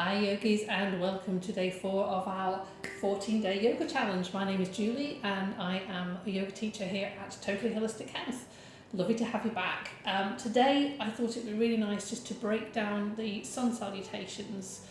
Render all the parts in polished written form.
Hi yogis, and welcome to day 4 of our 14-day yoga challenge. My name is Julie and I am a yoga teacher here at Totally Holistic Health. Lovely to have you back. Today I thought it would be really nice just to break down the sun salutations.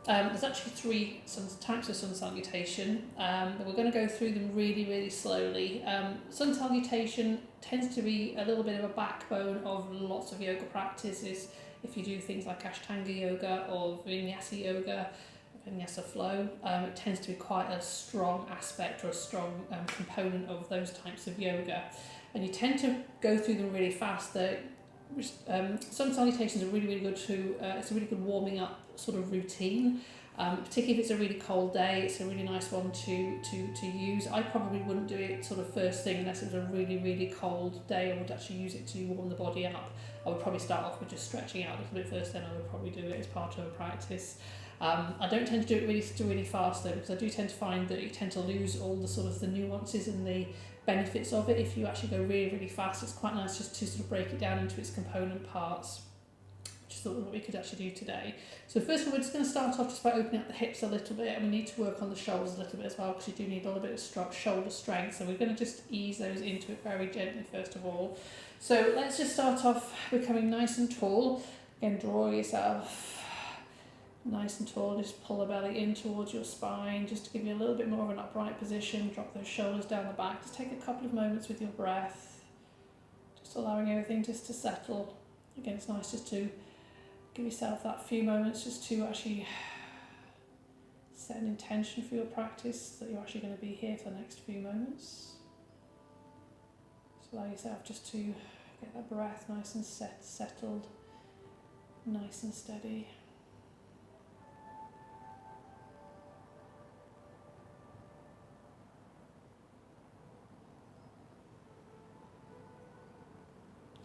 There's actually 3 types of sun salutation, but we're going to go through them really slowly. Sun salutation tends to be a little bit of a backbone of lots of yoga practices. If you do things like Ashtanga yoga or Vinyasa yoga, Vinyasa flow, it tends to be quite a strong aspect or a strong component of those types of yoga. And you tend to go through them really fast. Sun salutations are really good to, it's a really good warming up sort of routine. Particularly if it's a really cold day, it's a really nice one to use. I probably wouldn't do it sort of first thing unless it was a really cold day. I would actually use it to warm the body up. I would probably start off with just stretching out a little bit first, then I would probably do it as part of a practice. I don't tend to do it really fast though, because I do tend to find that you tend to lose all the sort of the nuances and the benefits of it. If you actually go really fast, it's quite nice just to sort of break it down into its component parts. Just thought what we could actually do today. So first of all, we're just going to start off just by opening up the hips a little bit, and we need to work on the shoulders a little bit as well, because you do need a little bit of shoulder strength. So we're going to just ease those into it very gently first of all. So let's just start off becoming nice and tall. Again, draw yourself nice and tall. Just pull the belly in towards your spine, just to give you a little bit more of an upright position. Drop those shoulders down the back. Just take a couple of moments with your breath, just allowing everything just to settle. Again, it's nice just to give yourself that few moments just to actually set an intention for your practice, that you're actually going to be here for the next few moments. Just allow yourself just to get that breath nice and settled, nice and steady.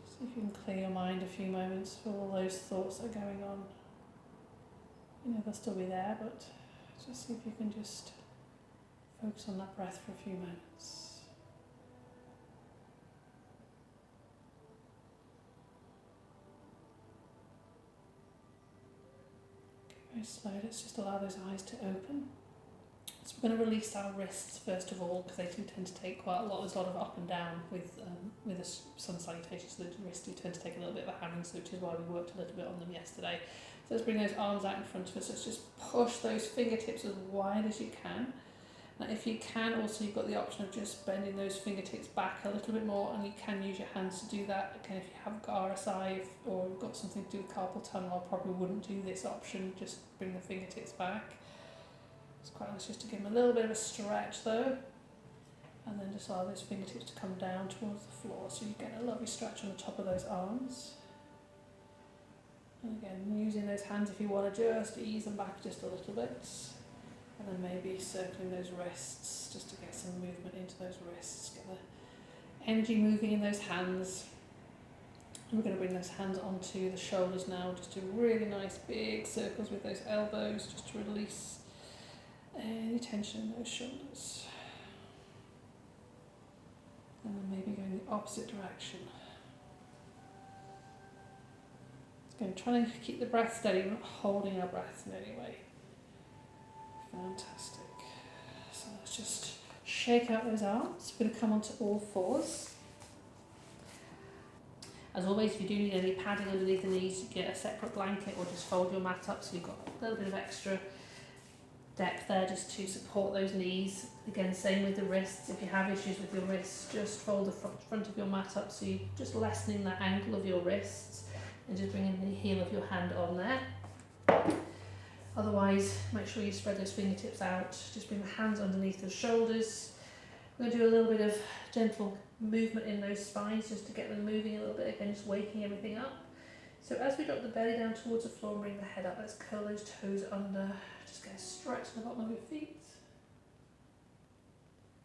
See if you can clear your mind a few moments for all those thoughts that are going on. You know, they'll still be there, but just see if you can just focus on that breath for a few moments. Very slow, let's just allow those eyes to open. So we're going to release our wrists first of all, because they do tend to take quite a lot. There's a lot of up and down with a sun salutation, so the wrists do tend to take a little bit of a hammering, which is why we worked a little bit on them yesterday. So let's bring those arms out in front of us. Let's just push those fingertips as wide as you can. Now if you can, also you've got the option of just bending those fingertips back a little bit more, and you can use your hands to do that. Again, if you have got RSI or you've got something to do with carpal tunnel, I probably wouldn't do this option, just bring the fingertips back. It's quite nice just to give them a little bit of a stretch though, and then just allow those fingertips to come down towards the floor, so you get a lovely stretch on the top of those arms. And again, using those hands if you want to just ease them back just a little bit, and then maybe circling those wrists just to get some movement into those wrists, get the energy moving in those hands. And we're going to bring those hands onto the shoulders now, just do really nice big circles with those elbows, just to release any tension in those shoulders. And then maybe going the opposite direction. Again, trying to keep the breath steady, we're not holding our breath in any way. Fantastic. So let's just shake out those arms. We're going to come onto all fours. As always, if you do need any padding underneath the knees, you get a separate blanket or just fold your mat up so you've got a little bit of extra depth there just to support those knees. Again, same with the wrists. If you have issues with your wrists, just fold the front of your mat up so you're just lessening that angle of your wrists, and just bringing the heel of your hand on there. Otherwise, make sure you spread those fingertips out. Just bring the hands underneath the shoulders. We're going to do a little bit of gentle movement in those spines just to get them moving a little bit, again just waking everything up. So as we drop the belly down towards the floor and bring the head up, let's curl those toes under. Just get a stretch to the bottom of your feet.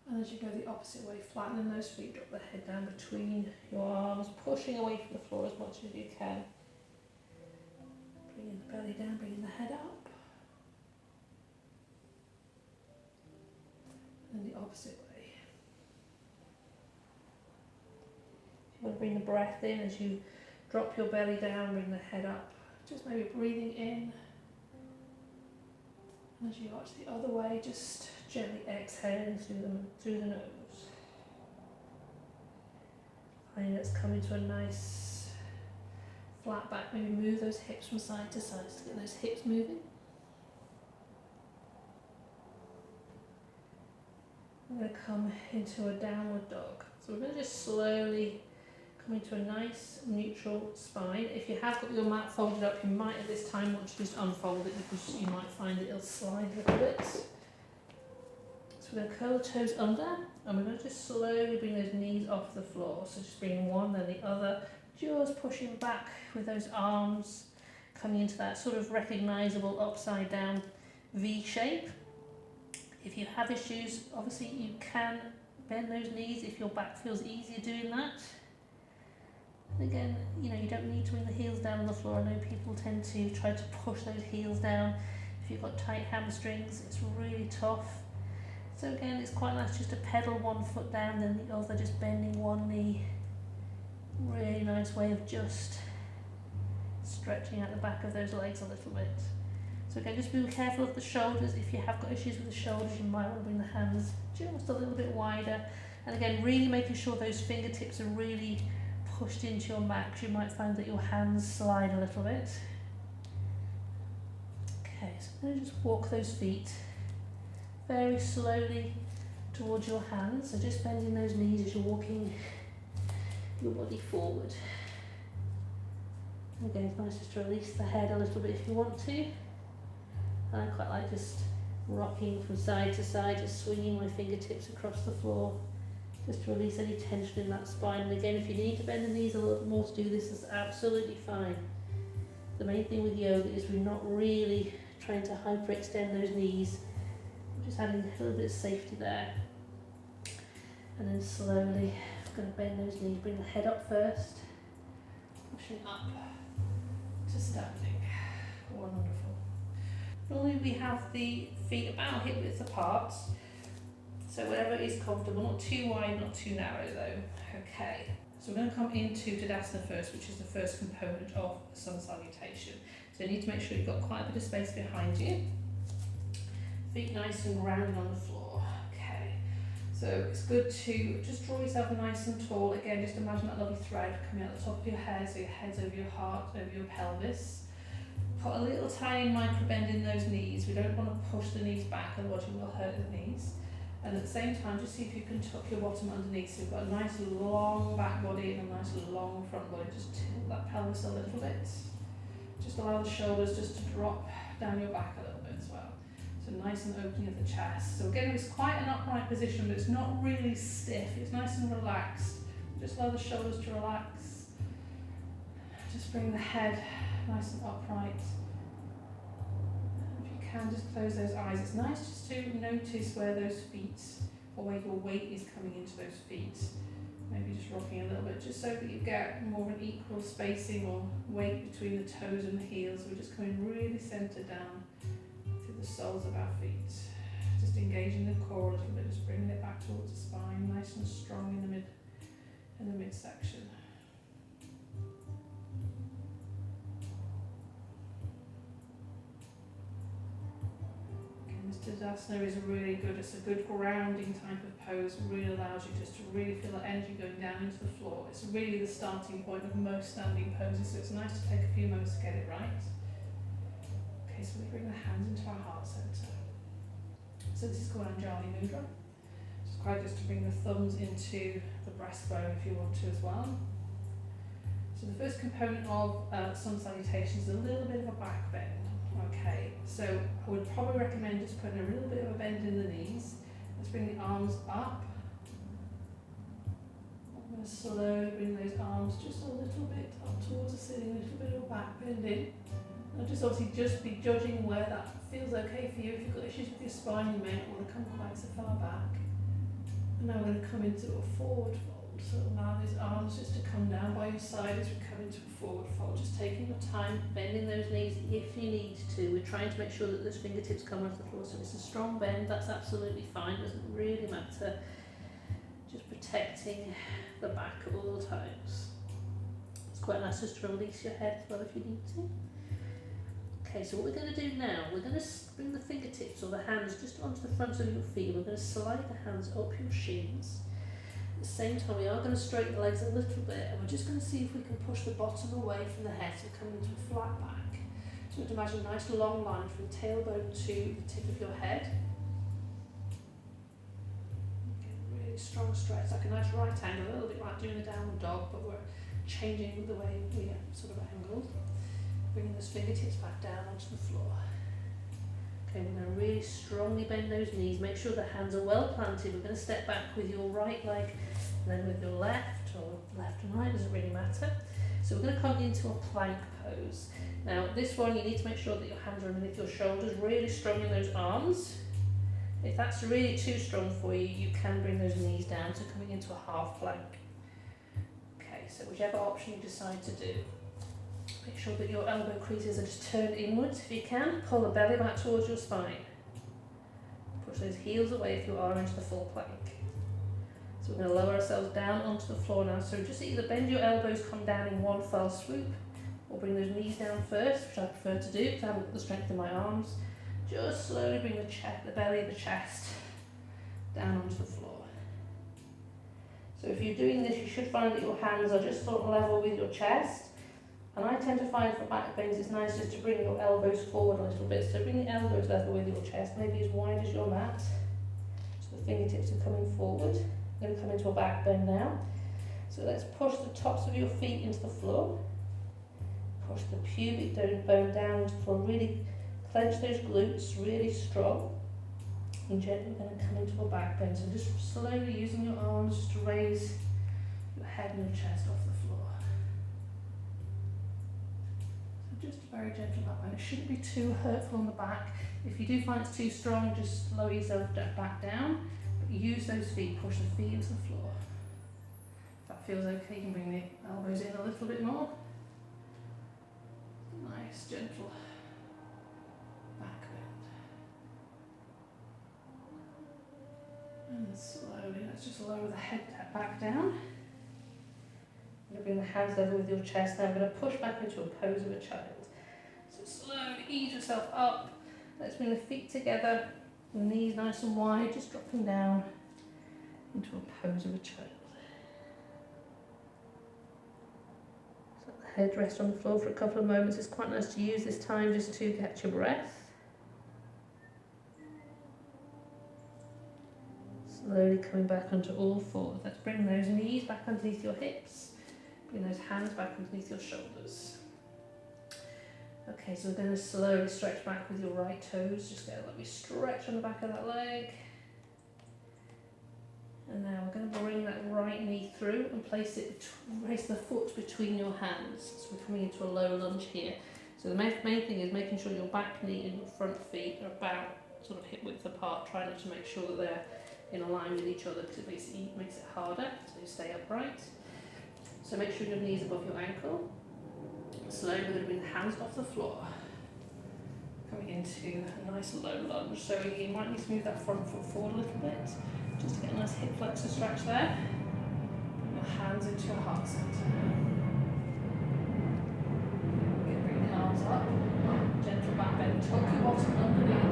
And as you go the opposite way, flattening those feet, drop the head down between your arms, pushing away from the floor as much as you can. Bringing the belly down, bringing the head up. And the opposite way. If you want to bring the breath in as you drop your belly down, bring the head up. Just maybe breathing in As you arch the other way, just gently exhaling through the nose. Finding it's coming to a nice flat back. Maybe move those hips from side to side to get those hips moving. I'm going to come into a downward dog. So we're going to just slowly come into a nice neutral spine. If you have got your mat folded up, you might at this time want to just unfold it because you might find that it'll slide a little bit. So we're going to curl the toes under and we're going to just slowly bring those knees off the floor. So just bringing one then the other, just pushing back with those arms, coming into that sort of recognisable upside down V shape. If you have issues, obviously you can bend those knees if your back feels easier doing that. And again, you don't need to bring the heels down on the floor. I know people tend to try to push those heels down. If you've got tight hamstrings, it's really tough. So again, it's quite nice just to pedal one foot down, then the other, just bending one knee. Really nice way of just stretching out the back of those legs a little bit. So again, just be careful of the shoulders. If you have got issues with the shoulders, you might want to bring the hands just a little bit wider. And again, really making sure those fingertips are really pushed into your mat, because you might find that your hands slide a little bit. Okay, so I'm going to just walk those feet very slowly towards your hands. So just bending those knees as you're walking your body forward. And again, it's nice just to release the head a little bit if you want to. And I quite like just rocking from side to side, just swinging my fingertips across the floor, just to release any tension in that spine. And again, if you need to bend the knees a little bit more to do this, is absolutely fine. The main thing with yoga is we're not really trying to hyperextend those knees. We're just adding a little bit of safety there. And then slowly, I'm going to bend those knees, bring the head up first, pushing up to standing. Wonderful. Normally we have the feet about hip width apart, so whatever is comfortable, not too wide, not too narrow though. Okay, so we're going to come into Tadasana first, which is the first component of sun salutation. So you need to make sure you've got quite a bit of space behind you. Feet nice and grounded on the floor. Okay, so it's good to just draw yourself nice and tall. Again, just imagine that lovely thread coming out the top of your head, so your head's over your heart, over your pelvis. Put a little tiny micro bend in those knees. We don't want to push the knees back, otherwise you will hurt the knees. And at the same time, just see if you can tuck your bottom underneath. So you've got a nice long back body and a nice long front body. Just tilt that pelvis a little bit. Just allow the shoulders just to drop down your back a little bit as well. So nice and opening of the chest. So again, it's quite an upright position, but it's not really stiff. It's nice and relaxed. Just allow the shoulders to relax. Just bring the head nice and upright. If you can, just close those eyes. It's nice just to notice where those feet, or where your weight is coming into those feet. Maybe just rocking a little bit, just so that you get more of an equal spacing or weight between the toes and the heels. We're just coming really centered down through the soles of our feet. Just engaging the core a little bit, just bringing it back towards the spine, nice and strong in the midsection. Tadasana is really good. It's a good grounding type of pose. It really allows you just to really feel that energy going down into the floor. It's really the starting point of most standing poses, so it's nice to take a few moments to get it right. Okay, so we bring the hands into our heart center. So this is called Anjali Mudra. It's quite just to bring the thumbs into the breastbone if you want to as well. So the first component of sun salutation is a little bit of a back bend. Okay, so I would probably recommend just putting a little bit of a bend in the knees. Let's bring the arms up. I'm going to slowly bring those arms just a little bit up towards the ceiling, a little bit of a back bend in. And just obviously just be judging where that feels okay for you. If you've got issues with your spine, you may not want to come quite so far back. And now we're going to come into a forward fold. So allow those arms just to come down by your side as we come into a forward fold. Just taking your time, bending those knees if you need to. We're trying to make sure that those fingertips come off the floor. So if it's a strong bend, that's absolutely fine. Doesn't really matter. Just protecting the back at all times. It's quite nice just to release your head as well if you need to. Okay, so what we're going to do now, we're going to bring the fingertips or the hands just onto the front of your feet. We're going to slide the hands up your shins. At the same time, we are going to straighten the legs a little bit, and we're just going to see if we can push the bottom away from the head to come into a flat back. So we'd imagine a nice long line from tailbone to the tip of your head. Okay, really strong stretch, like a nice right angle, a little bit like doing a downward dog, but we're changing the way we are sort of angled. Bringing those fingertips back down onto the floor. Okay, we're going to really strongly bend those knees. Make sure the hands are well planted. We're going to step back with your right leg, and then with your left, or left and right, doesn't really matter. So we're going to come into a plank pose. Now, this one, you need to make sure that your hands are underneath your shoulders, really strong in those arms. If that's really too strong for you, you can bring those knees down, so coming into a half plank. Okay, so whichever option you decide to do. Make sure that your elbow creases are just turned inwards if you can. Pull the belly back towards your spine. Push those heels away if you are into the full plank. So we're going to lower ourselves down onto the floor now. So just either bend your elbows, come down in one fell swoop, or bring those knees down first, which I prefer to do because I haven't got the strength in my arms. Just slowly bring the belly, the chest down onto the floor. So if you're doing this, you should find that your hands are just sort of level with your chest. And I tend to find for back bends it's nice just to bring your elbows forward a little bit. So bring the elbows level with your chest, maybe as wide as your mat. So the fingertips are coming forward. I'm going to come into a back bend now. So let's push the tops of your feet into the floor. Push the pubic bone down into the floor. Really clench those glutes, really strong. And gently we're going to come into a back bend. So just slowly using your arms just to raise your head and your chest off the floor. Just a very gentle back bend. It shouldn't be too hurtful on the back. If you do find it's too strong, just lower yourself back down. But use those feet, push the feet into the floor. If that feels okay, you can bring the elbows in a little bit more. Nice, gentle back bend. And slowly, let's just lower the head back down. I'm going to bring the hands level with your chest. Now I'm going to push back into a pose of a child. So slowly ease yourself up. Let's bring the feet together, the knees nice and wide, just dropping down into a pose of a child. So let the head rest on the floor for a couple of moments. It's quite nice to use this time just to catch your breath. Slowly coming back onto all fours. Let's bring those knees back underneath your hips. Bring those hands back underneath your shoulders. Okay, so we're going to slowly stretch back with your right toes. Just get a lovely stretch on the back of that leg. And now we're going to bring that right knee through and place the foot between your hands. So we're coming into a low lunge here. So the main thing is making sure your back knee and your front feet are about sort of hip width apart, trying to make sure that they're in line with each other because it makes it harder, so you stay upright. So make sure your knees above your ankle. Slowly we're going to bring the hands off the floor. Coming into a nice low lunge. So you might need to move that front foot forward a little bit, just to get a nice hip flexor stretch there. Bring your hands into your heart center. Again, bring the arms up. Gentle back bend. Tuck your bottom underneath.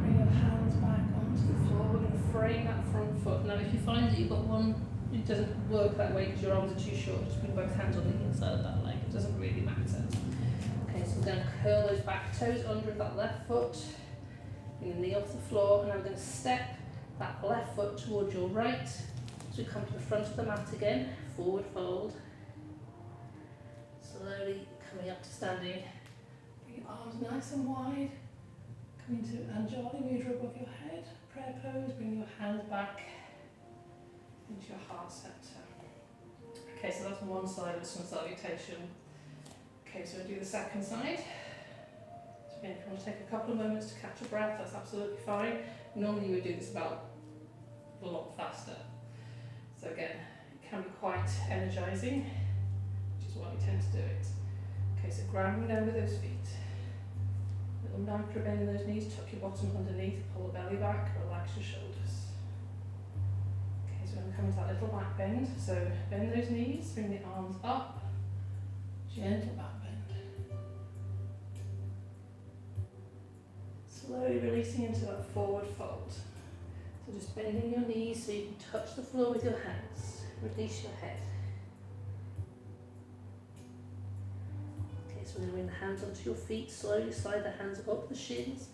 Bring your hands back onto the floor. We're going to frame that front foot. Now if you find that you've got one, it doesn't work that way because your arms are too short, just bring both hands on the inside of that leg. It doesn't really matter. Okay, so we're going to curl those back toes under that left foot. Bring the knee off the floor, and now we're going to step that left foot towards your right. So we come to the front of the mat again, forward fold. Slowly coming up to standing. Bring your arms nice and wide. Coming to Anjali Mudra above your head. Prayer pose, bring your hands back into your heart center. Okay, so that's one side of some salutation. Okay, so we'll do the second side. So again, if you want to take a couple of moments to catch your breath, that's absolutely fine. Normally you would do this about a lot faster. So again, it can be quite energizing, which is why we tend to do it. Okay, so grounding down with those feet. Little micro bend in those knees, tuck your bottom underneath, pull the belly back, relax your shoulders. So we're going to come into that little back bend. So bend those knees, bring the arms up, Gentle back bend. Slowly releasing into that forward fold. So just bending your knees so you can touch the floor with your hands. Release your head. Okay, so we're going to bring the hands onto your feet. Slowly slide the hands up the shins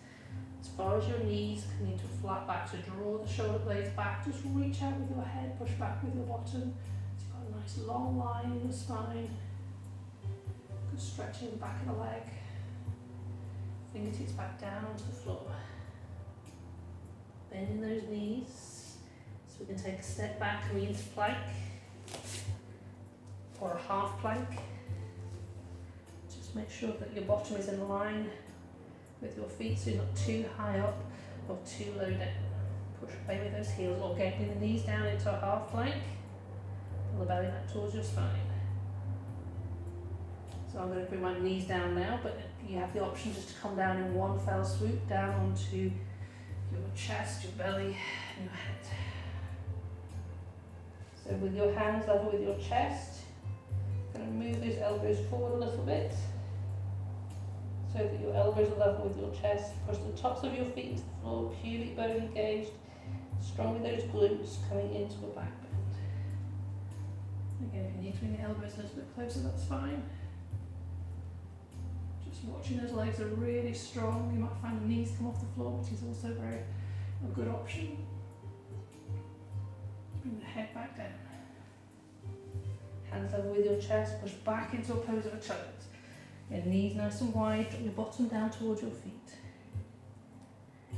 as far as your knees, coming into a flat back. So draw the shoulder blades back. Just reach out with your head, push back with your bottom. So you've got a nice long line in the spine. Good stretching the back of the leg. Fingertips back down onto the floor. Bending those knees. So we can take a step back, coming into plank or a half plank. Just make sure that your bottom is in line with your feet, so you're not too high up or too low down. Push away with those heels, or getting the knees down into a half plank. Pull the belly back towards your spine. So I'm going to bring my knees down now, but you have the option just to come down in one fell swoop, down onto your chest, your belly, and your head. So with your hands level with your chest, going to move those elbows forward a little bit, so that your elbows are level with your chest. Push the tops of your feet into the floor, pubic bone engaged, strong with those glutes, coming into a back bend. Again, if you need to bring the elbows a little bit closer, that's fine. Just watching those legs are really strong. You might find the knees come off the floor, which is also a good option. Bring the head back down. Hands level with your chest, push back into a pose of a child. Your knees nice and wide, drop your bottom down towards your feet.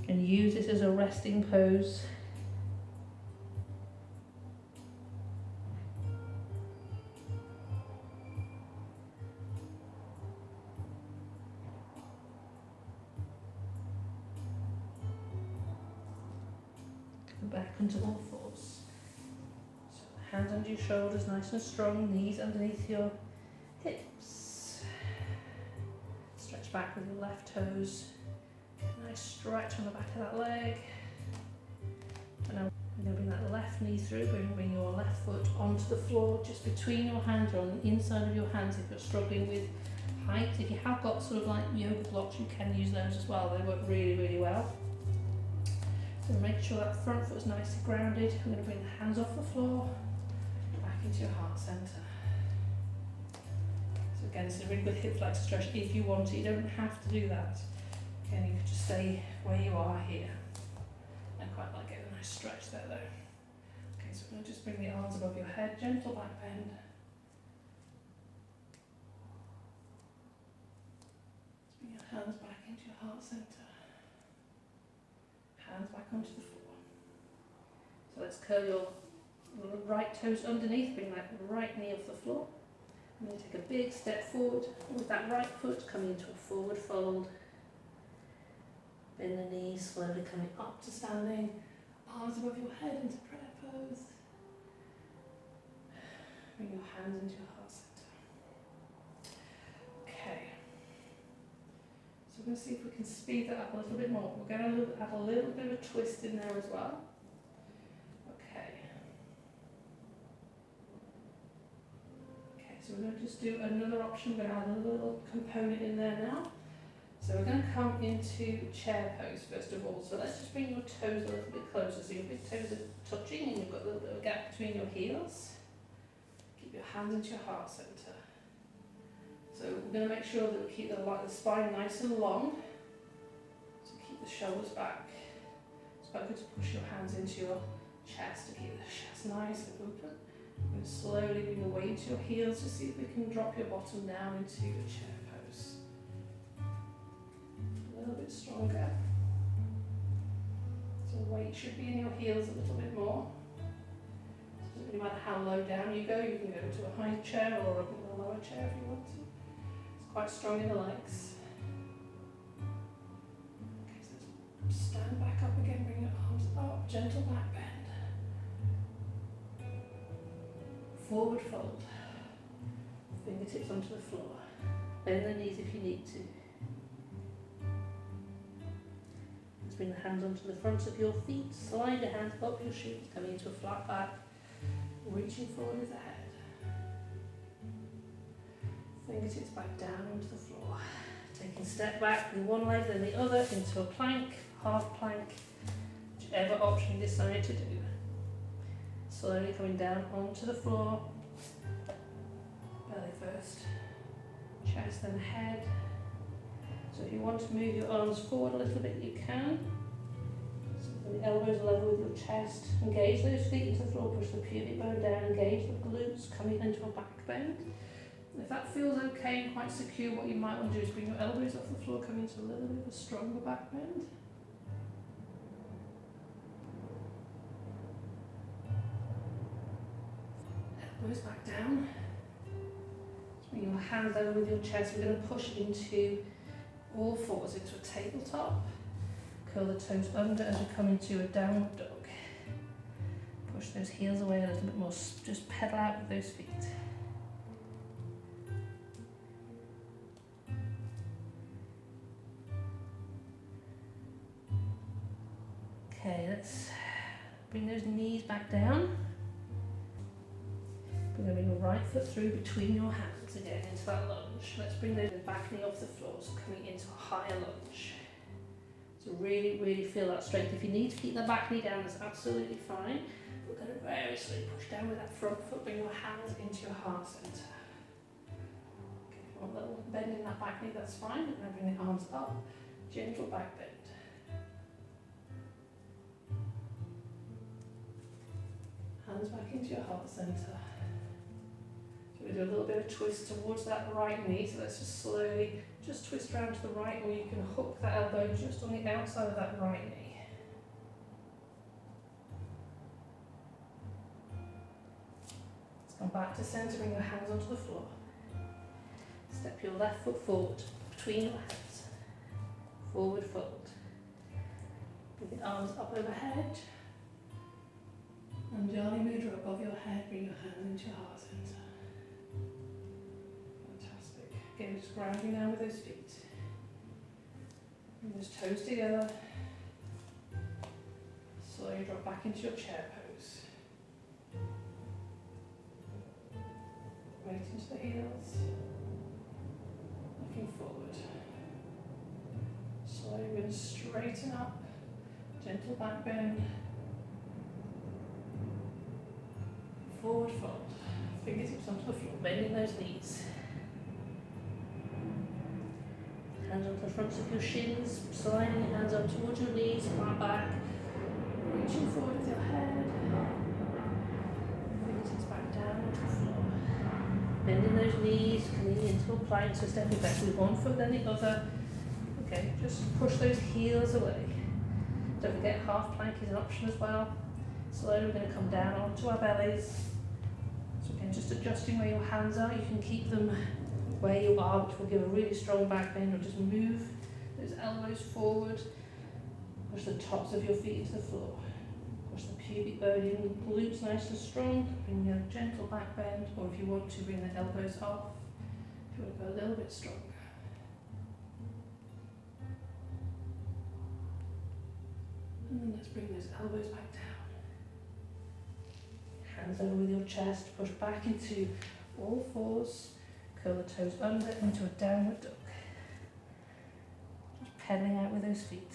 And use this as a resting pose. Come back onto all fours. So hands under your shoulders, nice and strong, knees underneath your hips. Stretch back with your left toes. Nice stretch on the back of that leg. And now we're going to bring that left knee through. We're going to bring your left foot onto the floor, just between your hands or on the inside of your hands if you're struggling with height. If you have got sort of like yoga blocks, you can use those as well. They work really, really well. So make sure that front foot is nicely grounded. I'm going to bring the hands off the floor, back into your heart centre. So again, it's a really good hip flexor stretch if you want to. You don't have to do that. Again, you could just stay where you are here. I quite like getting a nice stretch there though. Okay, so we're going to just bring the arms above your head, gentle back bend. Just bring your hands back into your heart centre. Hands back onto the floor. So let's curl your right toes underneath, bring that right knee off the floor. I'm going to take a big step forward with that right foot coming into a forward fold. Bend the knees, slowly coming up to standing. Arms above your head into prayer pose. Bring your hands into your heart center. Okay. So we're going to see if we can speed that up a little bit more. We're going to add a little bit of a twist in there as well. So we're going to just do another option. We're going to add a little component in there now. So we're going to come into chair pose first of all. So let's just bring your toes a little bit closer. So your big toes are touching and you've got a little bit of a gap between your heels. Keep your hands into your heart centre. So we're going to make sure that we keep the spine nice and long. So keep the shoulders back. It's quite good to push your hands into your chest to keep the chest nice and open. And slowly bring your weight into your heels to see if we can drop your bottom down into your chair pose. A little bit stronger. So weight should be in your heels a little bit more. So doesn't really matter how low down you go, you can go to a high chair or a lower chair if you want to. It's quite strong in the legs. Okay, so let's stand back up again, bring your arms up, gentle back bend. Forward fold, fingertips onto the floor, bend the knees if you need to. Let's bring the hands onto the fronts of your feet, slide your hands up your shins, coming into a flat back, reaching forward with the head. Fingertips back down onto the floor. Taking a step back with one leg then the other into a plank, half plank, whichever option you decide to do. Slowly coming down onto the floor. Belly first, chest then head. So if you want to move your arms forward a little bit, you can. So the elbows level with your chest. Engage those feet into the floor, push the pubic bone down, engage the glutes, coming into a back bend. If that feels okay and quite secure, what you might want to do is bring your elbows off the floor, come into a little bit of a stronger back bend. Elbows back down. Bring your hands over with your chest. We're going to push into all fours into a tabletop. Curl the toes under as we come into a downward dog. Push those heels away a little bit more. Just pedal out with those feet. Okay, let's bring those knees back down. We're going to bring your right foot through between your hands again into that lunge. Let's bring the back knee off the floor, so coming into a higher lunge. So really, really feel that strength. If you need to keep the back knee down, that's absolutely fine. We're going to very slowly push down with that front foot, bring your hands into your heart centre. Okay, one little bend in that back knee, that's fine. We're going to bring the arms up, gentle back bend. Hands back into your heart centre. So we do a little bit of twist towards that right knee, so let's just slowly just twist around to the right, or you can hook that elbow just on the outside of that right knee. Let's come back to centre, bring your hands onto the floor. Step your left foot forward, between your hands. Forward fold. Bring the arms up overhead. Anjali Mudra above your head, bring your hands into your heart centre. Fantastic. Again, just grounding down with those feet. Bring those toes together. Slowly drop back into your chair pose. Weight into the heels. Looking forward. Slowly we're going to straighten up. Gentle back bend. Forward fold, fingertips onto the floor, bending those knees. Hands onto the fronts of your shins, sliding your hands up towards your knees, flat back, reaching forward with your head. Fingertips back down onto the floor. Bending those knees, coming into a plank, so stepping back with one foot then the other. Okay, just push those heels away. Don't forget half plank is an option as well. Slowly we're going to come down onto our bellies. So again, just adjusting where your hands are. You can keep them where you are, which will give a really strong back bend, or just move those elbows forward. Push the tops of your feet into the floor. Push the pubic bone in, glutes nice and strong. Bring a gentle back bend, or if you want to, bring the elbows off. If you want to go a little bit stronger. And then let's bring those elbows back down. Hands over with your chest, push back into all fours, curl the toes under into a downward dog. Just pedaling out with those feet.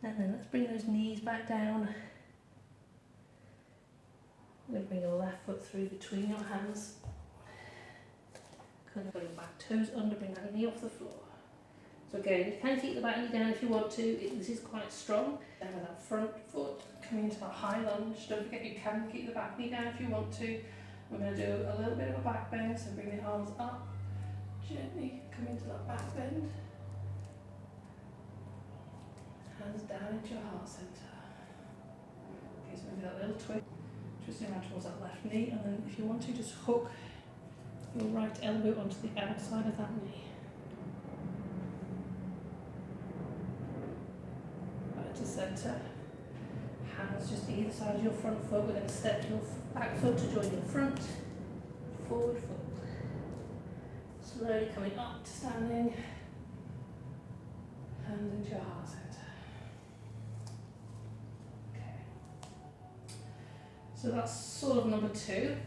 And then let's bring those knees back down. We're going to bring your left foot through between your hands. Curl your back toes under, bring that knee off the floor. So again, you can keep the back knee down if you want to. This is quite strong. Down with that front foot, coming into a high lunge. Don't forget you can keep the back knee down if you want to. We're going to do a little bit of a back bend, so bring the arms up. Gently come into that back bend. Hands down into your heart centre. Okay, so maybe that little twist. Twisting around towards that left knee, and then if you want to, just hook your right elbow onto the outside of that knee. Right to centre. Hands just either side of your front foot. We're going to step your back foot to join your front. Forward fold. Slowly coming up to standing. Hands into your heart centre. Okay. So that's sort of number 2.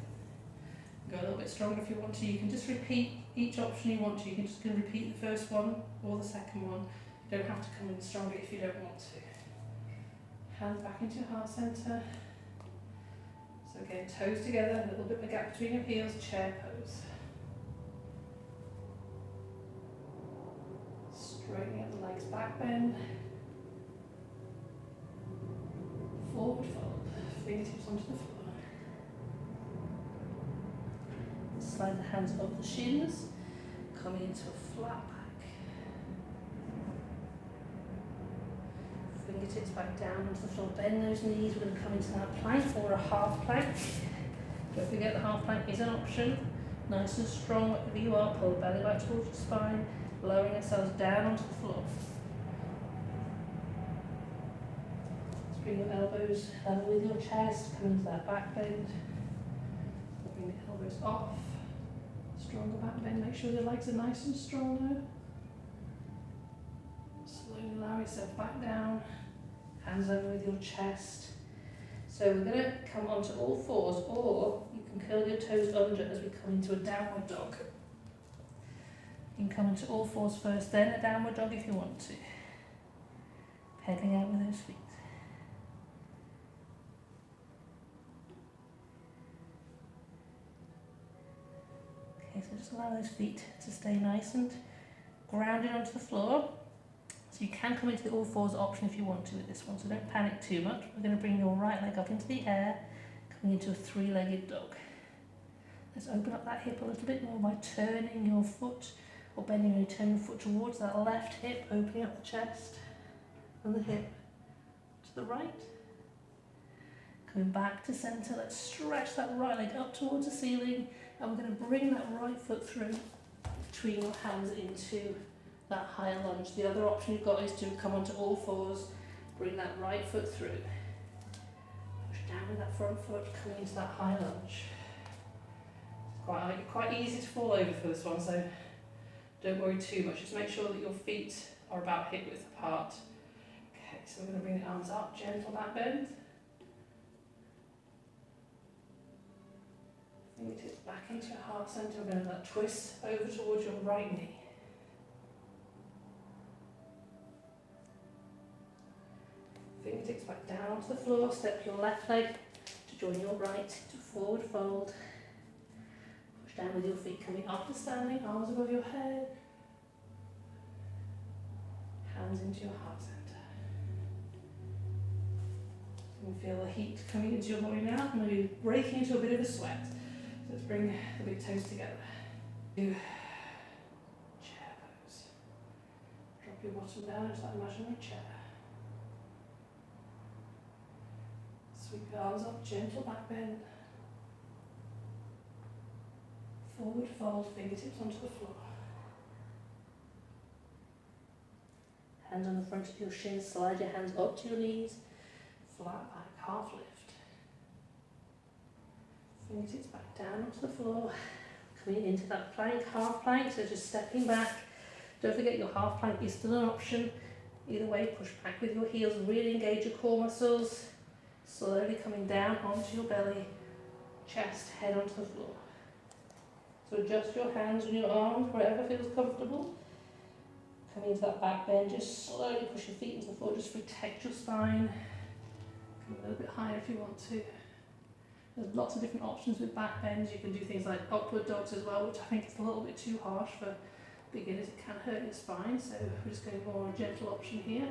Go a little bit stronger if you want to. You can just repeat each option you want to. You can just repeat the first one or the second one. You don't have to come in stronger if you don't want to. Hands back into your heart centre. So again, toes together, a little bit of a gap between your heels, chair pose. Straightening up the legs, back bend. Forward fold, fingertips onto the floor. Slide the hands above the shins, coming into a flat back. Fingertips back down onto the floor, bend those knees. We're going to come into that plank or a half plank. Don't forget the half plank is an option. Nice and strong wherever you are, pull the belly back towards your spine, lowering ourselves down onto the floor. Let's bring your elbows level with your chest, come into that back bend. Bring the elbows off. Stronger back bend, make sure your legs are nice and strong now. Slowly allow yourself back down, hands over with your chest. So we're going to come onto all fours, or you can curl your toes under as we come into a downward dog. You can come into all fours first, then a downward dog if you want to. Pedaling out with those feet. Okay, so just allow those feet to stay nice and grounded onto the floor. So you can come into the all fours option if you want to with this one, so don't panic too much. We're going to bring your right leg up into the air, coming into a 3-legged dog. Let's open up that hip a little bit more by turning your foot, or bending and turning your foot towards that left hip, opening up the chest and the hip to the right. Coming back to centre, let's stretch that right leg up towards the ceiling, and we're going to bring that right foot through between your hands into that higher lunge. The other option you've got is to come onto all fours, bring that right foot through. Push down with that front foot, coming into that high lunge. It's quite easy to fall over for this one, so don't worry too much. Just make sure that your feet are about hip width apart. Okay, so we're going to bring the arms up, gentle back bend. Fingertips back into your heart centre. We're going to let twist over towards your right knee. Fingertips back down onto the floor. Step your left leg to join your right to forward fold. Push down with your feet coming up and standing, arms above your head. Hands into your heart centre. You can feel the heat coming into your body now, maybe breaking into a bit of a sweat. So let's bring the big toes together. Do chair pose. Drop your bottom down into that imaginary chair. Sweep your arms up, gentle back bend. Forward fold, fingertips onto the floor. Hands on the front of your shins, slide your hands up to your knees. Flat back, half lift. Fingertips back down onto the floor. Coming into that plank, half plank, so just stepping back. Don't forget your half plank is still an option. Either way, push back with your heels, really engage your core muscles. Slowly coming down onto your belly, chest, head onto the floor. So adjust your hands and your arms wherever feels comfortable. Coming into that back bend, just slowly push your feet into the floor, just protect your spine. Come a little bit higher if you want to. There's lots of different options with back bends. You can do things like upward dogs as well, which I think is a little bit too harsh for beginners. It can hurt your spine, so we're just going more a gentle option here.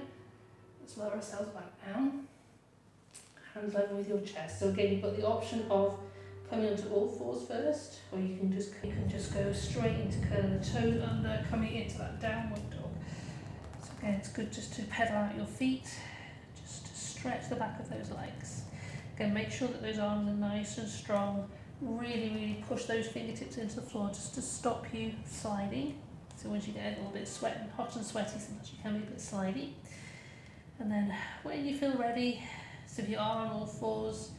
Let's lower ourselves back down. Hands level with your chest. So again, you've got the option of coming onto all fours first, or you can just go straight into curling the toes under, coming into that downward dog. So again, it's good just to pedal out your feet, just to stretch the back of those legs. Again, make sure that those arms are nice and strong. Really push those fingertips into the floor just to stop you sliding. So once you get a little bit hot and sweaty, sometimes you can be a bit slidey. And then when you feel ready, so if you are on all fours,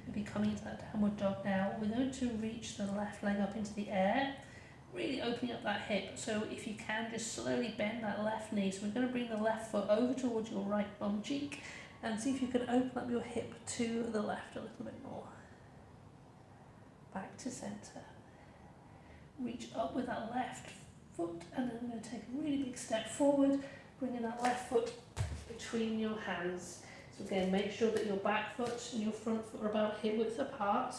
maybe coming into that downward dog now, we're going to reach the left leg up into the air, really opening up that hip. So if you can, just slowly bend that left knee. So we're going to bring the left foot over towards your right bum cheek and see if you can open up your hip to the left a little bit more. back to centre. Reach up with that left foot, and then we're going to take a really big step forward, bringing that left foot between your hands. So again, make sure that your back foot and your front foot are about hip width apart.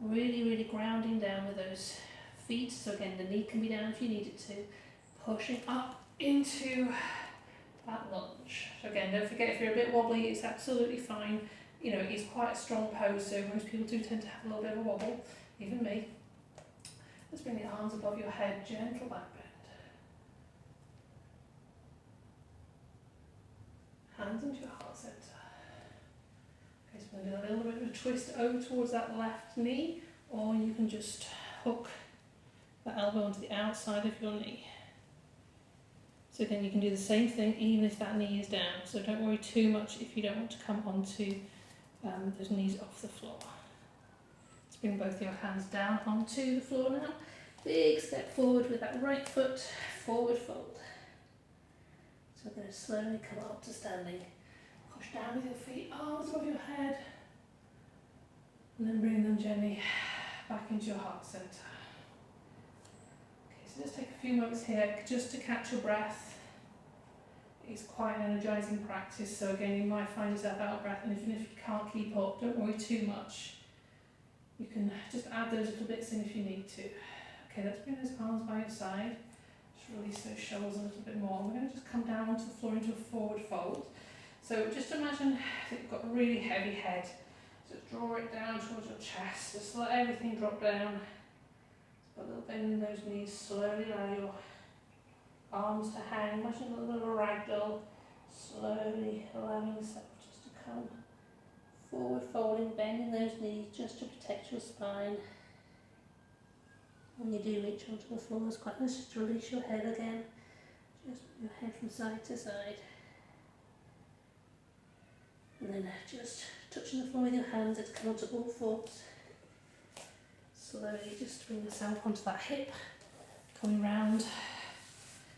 Really, really grounding down with those feet. So again, the knee can be down if you need it to. Pushing up into that lunge. So again, don't forget, if you're a bit wobbly, it's absolutely fine. You know, it's quite a strong pose, so most people do tend to have a little bit of a wobble, even me. Let's bring your arms above your head, gentle back bend. Hands into your heart centre. Okay, so we're going to do a little bit of a twist over towards that left knee, or you can just hook the elbow onto the outside of your knee. So then you can do the same thing even if that knee is down. So don't worry too much if you don't want to come onto those knees off the floor. Let's bring both your hands down onto the floor now. Big step forward with that right foot, forward fold. So we're going to slowly come up to standing. Push down with your feet, arms above your head. And then bring them gently back into your heart centre. Okay, so just take a few moments here just to catch your breath. It's quite an energising practice, so again, you might find yourself out of breath, and even if you can't keep up, don't worry too much. You can just add those little bits in if you need to. Okay, let's bring those arms by your side. Just release those shoulders a little bit more. We're going to just come down onto the floor into a forward fold. So just imagine that you've got a really heavy head. Just draw it down towards your chest. Just let everything drop down. Just put a little bend in those knees. Slowly allow your arms to hang. Imagine a little bit of a ragdoll. Slowly allowing yourself just to come forward, folding, bending those knees just to protect your spine. When you do reach onto the floor, it's quite nice just to release your head again. Just move your head from side to side. And then just touching the floor with your hands, it's come onto all fours. Slowly just bring yourself onto that hip, coming round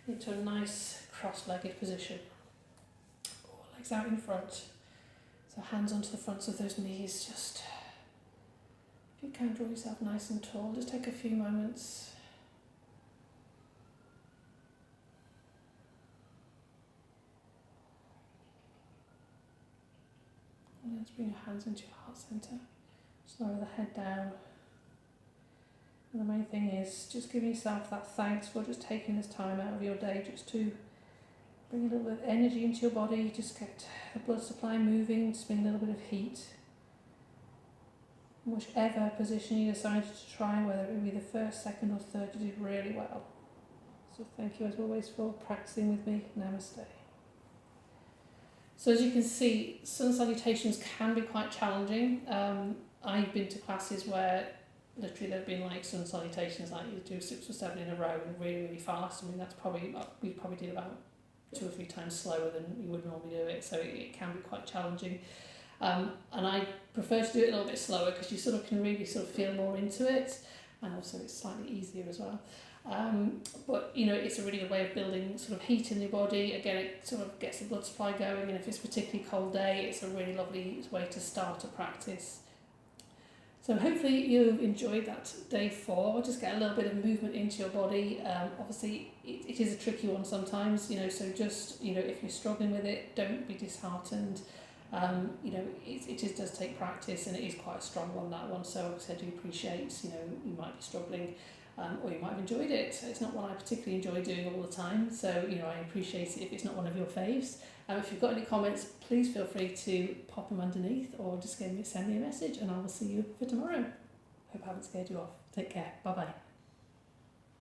into a nice cross-legged position. Legs out in front. So hands onto the fronts of those knees. Just, if you can, draw yourself nice and tall. Just take a few moments. And let's bring your hands into your heart centre. Just lower the head down. And the main thing is just giving yourself that thanks for just taking this time out of your day just to bring a little bit of energy into your body, just get the blood supply moving, just bring a little bit of heat. Whichever position you decided to try, whether it be the first, second or third, you did really well. So thank you as always for practicing with me. Namaste. So as you can see, sun salutations can be quite challenging. I've been to classes where literally there have been like sun salutations like you do 6 or 7 in a row and really, really fast. I mean, that's probably, we probably did about 2 or 3 times slower than you would normally do it, so it can be quite challenging. And I prefer to do it a little bit slower because you sort of can really sort of feel more into it, and also it's slightly easier as well. But you know, it's a really good way of building sort of heat in your body. Again, it sort of gets the blood supply going, and if it's a particularly cold day, it's a really lovely way to start a practice. So hopefully you've enjoyed that day 4. Just get a little bit of movement into your body. Obviously it is a tricky one sometimes, you know, so just, you know, if you're struggling with it, don't be disheartened. You know, it does take practice, and it is quite a strong one, that one. So obviously I do appreciate, you know, you might be struggling, or you might have enjoyed it. It's not one I particularly enjoy doing all the time, so, you know, I appreciate it if it's not one of your faves. If you've got any comments, please feel free to pop them underneath, or just send me a message, and I will see you for tomorrow. Hope I haven't scared you off. Take care. Bye bye.